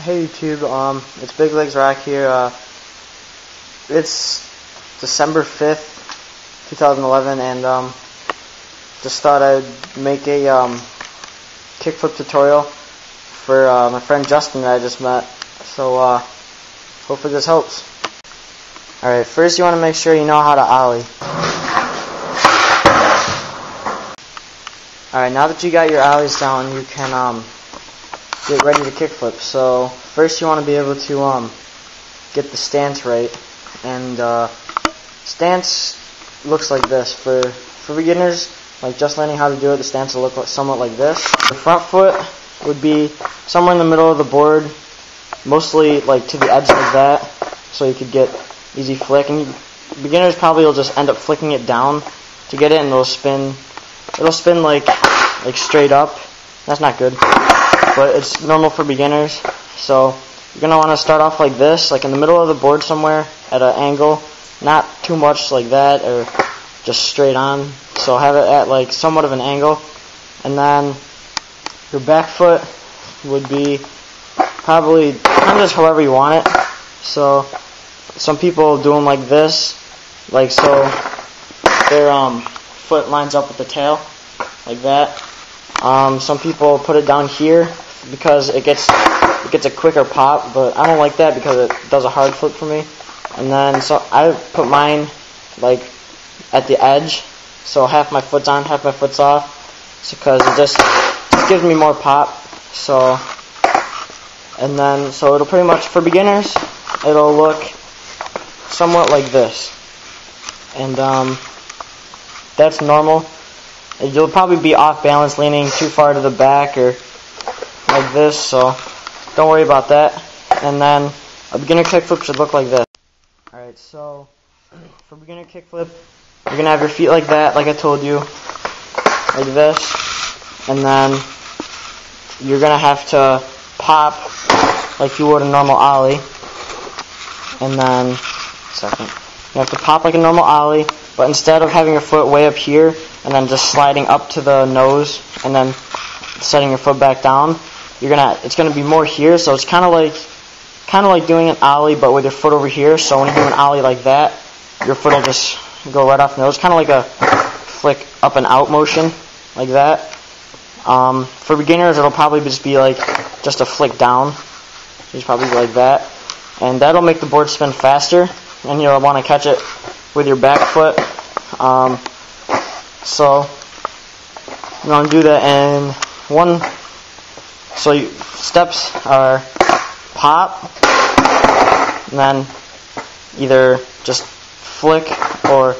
Hey YouTube, it's Big Legs Rock here. It's December 5th, 2011, and just thought I'd make a kickflip tutorial for my friend Justin that I just met. So hopefully this helps. Alright, first you want to make sure you know how to ollie. Alright, now that you got your ollies down, you can get ready to kickflip. So first you want to be able to get the stance right, and stance looks like this. For beginners, like just learning how to do it, the stance will look like, somewhat like this. The front foot would be somewhere in the middle of the board, mostly like to the edge like that, so you could get easy flick. And beginners probably will just end up flicking it down to get it, and it'll spin like straight up. That's not good, but it's normal for beginners. So you're going to want to start off like this, like in the middle of the board somewhere at an angle, not too much like that or just straight on. So have it at like somewhat of an angle, and then your back foot would be probably kind of just however you want it. So some people do them like this, like so their foot lines up with the tail like that. Some people put it down here because it gets a quicker pop, but I don't like that because it does a hard flip for me. And then so I put mine like at the edge, so half my foot's on, half my foot's off, because it just gives me more pop. So and then so it'll pretty much, for beginners, it'll look somewhat like this, and that's normal. You'll probably be off balance, leaning too far to the back or like this, so don't worry about that. And then a beginner kickflip should look like this. Alright, so for beginner kickflip, you're going to have your feet like that, like I told you, like this, and then you're going to have to pop like you would a normal ollie, and then, you have to pop like a normal ollie, but instead of having your foot way up here and then just sliding up to the nose and then setting your foot back down, it's gonna be more here. So it's kind of like doing an ollie, but with your foot over here. So when you do an ollie like that, your foot will just go right off the nose, kind of like a flick up and out motion, like that. For beginners, it'll probably just be like just a flick down. It's probably like that, and that'll make the board spin faster, and you'll want to catch it with your back foot. So you want to do that in one. So steps are pop, and then either just flick or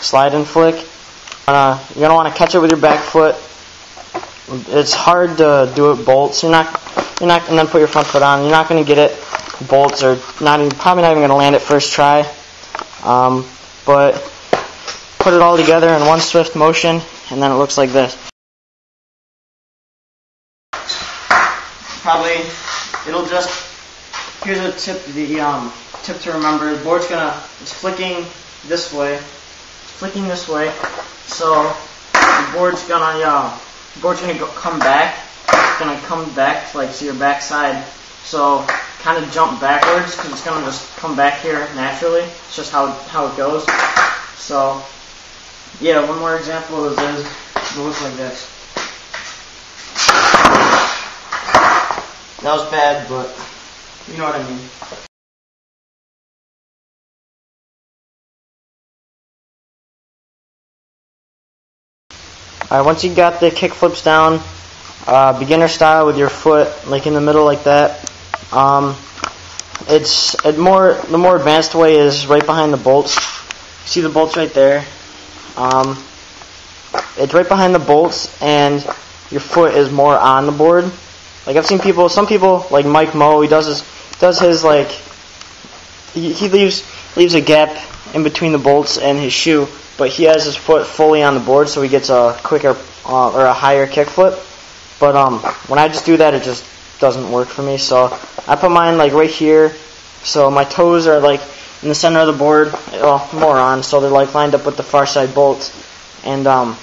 slide and flick. You're gonna want to catch it with your back foot. It's hard to do it bolts. You're not, and then put your front foot on. You're not going to get it bolts, or probably not even going to land it first try. But put it all together in one swift motion, and then it looks like this. Probably it'll just, here's a tip. The tip to remember: the board's it's flicking this way, so the board's gonna come back. It's gonna come back, like, so your back side. So kind of jump backwards, because it's gonna just come back here naturally. It's just how it goes. So yeah, one more example is it looks like this. That was bad, but you know what I mean. Alright, once you got the kickflips down, beginner style with your foot like in the middle like that, the more advanced way is right behind the bolts. See the bolts right there? It's right behind the bolts, and your foot is more on the board. Like I've seen some people like Mike Moe, he does his like, he leaves a gap in between the bolts and his shoe, but he has his foot fully on the board, so he gets a quicker or a higher kickflip. But when I just do that, it just doesn't work for me. So I put mine like right here, so my toes are like in the center of the board, well, more on, so they're like lined up with the far side bolts, and I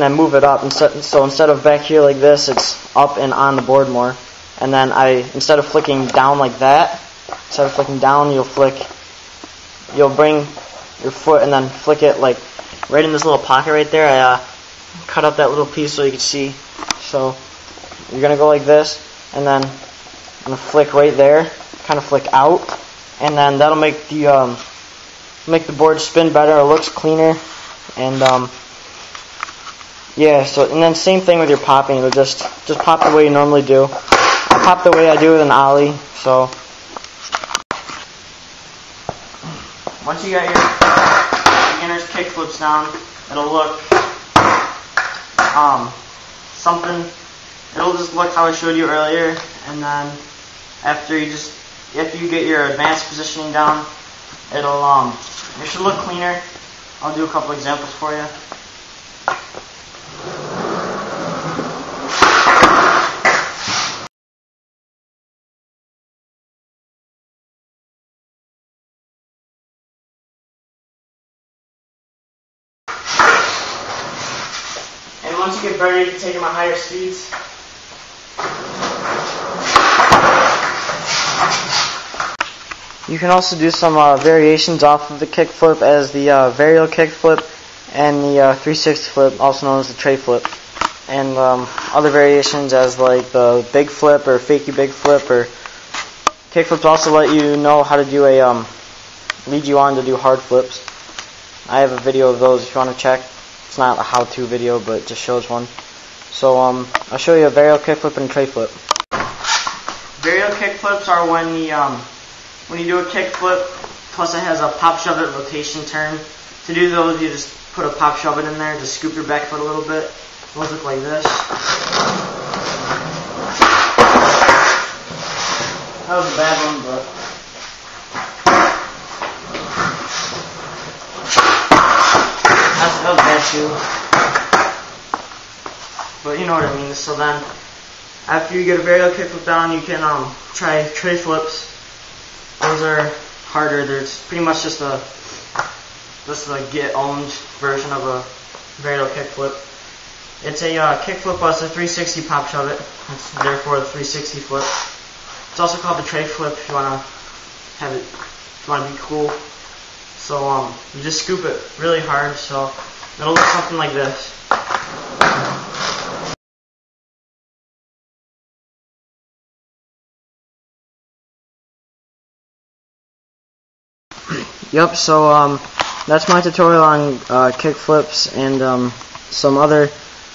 move it up. So instead of back here like this, it's up and on the board more. and then instead of flicking down like that, you'll bring your foot and then flick it like right in this little pocket right there. I cut out that little piece so you can see. So you're gonna go like this, and then I'm gonna flick right there, kind of flick out, and then that'll make the board spin better. It looks cleaner, and yeah. So and then same thing with your popping. It'll just pop the way you normally do. I pop the way I do with an ollie. So once you got your beginner's kickflips down, it'll look it'll just look how I showed you earlier, and then after you get your advanced positioning down, it should look cleaner. I'll do a couple examples for you. And once you get better, you can take them at higher speeds. You can also do some variations off of the kickflip, as the varial kickflip and the 360 flip, also known as the tray flip, and other variations as like the big flip or fakey big flip. Or kickflips also let you know how to do lead you on to do hard flips. I have a video of those if you want to check. It's not a how-to video, but it just shows one. So I'll show you a varial kickflip and a tray flip. Varial kickflips are when you do a kickflip, plus it has a pop shove it rotation turn. To do those, you just put a pop shove it in there, just scoop your back foot a little bit. Those look like this. That was a bad one, but that was bad too. But you know what I mean. So then, after you get a varial kickflip down, you can try tray flips. Those are harder. There's pretty much just a get-owned version of a varial kickflip. It's a kickflip plus a 360 pop shove it. It's therefore the 360 flip. It's also called the tray flip if you want to be cool. So you just scoop it really hard, so it'll look something like this. Yep, so that's my tutorial on kickflips and some other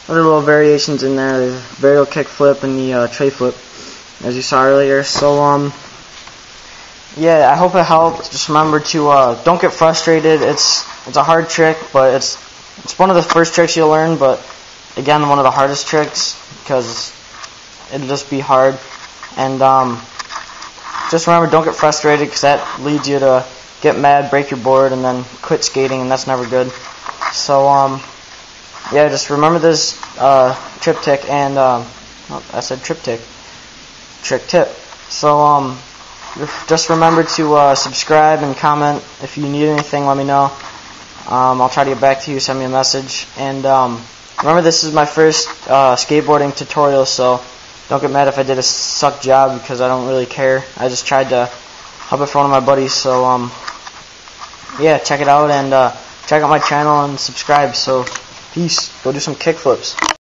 little variations in there, the varial kickflip and the tray flip, as you saw earlier. So yeah, I hope it helped. Just remember to don't get frustrated. It's a hard trick, but it's one of the first tricks you'll learn, but again, one of the hardest tricks, because it'll just be hard. And just remember, don't get frustrated, because that leads you to get mad, break your board, and then quit skating, and that's never good. So yeah, just remember this triptych, and I said triptych, trick tip. So just remember to subscribe and comment. If you need anything, let me know. I'll try to get back to you. Send me a message. And remember, this is my first skateboarding tutorial, so don't get mad if I did a suck job, because I don't really care. I just tried to help it for one of my buddies. So yeah, check it out, and check out my channel and subscribe. So peace. Go do some kickflips.